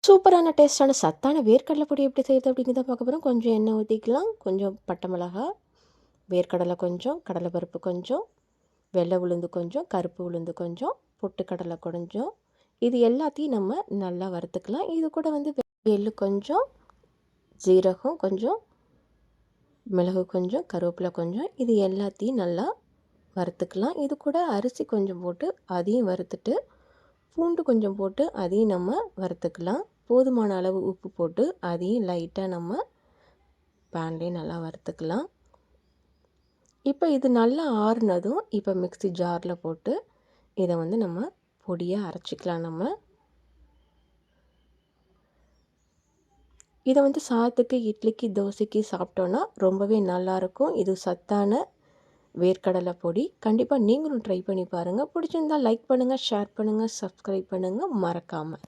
சூப்பரான டேஸ்ட்டான சத்தான வேர்க்கடலை பொடி எப்படி செய்யுது அப்படிங்கிறத பார்க்க போகிறோம். கொஞ்சம் எண்ணெய் ஊற்றிக்கலாம், கொஞ்சம் பட்டை மிளகா, வேர்க்கடலை கொஞ்சம், கடலைப்பருப்பு கொஞ்சம், வெள்ளை உளுந்து கொஞ்சம், கருப்பு உளுந்து கொஞ்சம், பொட்டுக்கடலை கொஞ்சம், இது எல்லாத்தையும் நம்ம நல்லா வறுத்துக்கலாம். இது கூட வந்து எள்ளு கொஞ்சம், ஜீரகம் கொஞ்சம், மிளகு கொஞ்சம், கருவேப்பிலை கொஞ்சம், இது எல்லாத்தையும் நல்லா வறுத்துக்கலாம். இது கூட அரிசி கொஞ்சம் போட்டு அதையும் வறுத்துட்டு, பூண்டு கொஞ்சம் போட்டு அதையும் நம்ம வறுத்துக்கலாம். போதுமான அளவு உப்பு போட்டு அதையும் லைட்டாக நம்ம பேன்லேயே நல்லா வறுத்துக்கலாம். இப்போ இது நல்லா ஆறுனதும் இப்போ மிக்ஸி ஜாரில் போட்டு இதை வந்து நம்ம பொடியாக அரைச்சிக்கலாம். இதை வந்து சாதத்துக்கு, இட்லிக்கு, தோசைக்கு சாப்பிட்டோன்னா ரொம்பவே நல்லாயிருக்கும். இது சத்தான வேர்க்கடலை பொடி. கண்டிப்பாக நீங்களும் ட்ரை பண்ணி பாருங்கள். பிடிச்சிருந்தால் லைக் பண்ணுங்கள், ஷேர் பண்ணுங்கள், சப்ஸ்கிரைப் பண்ணுங்கள் மறக்காமல்.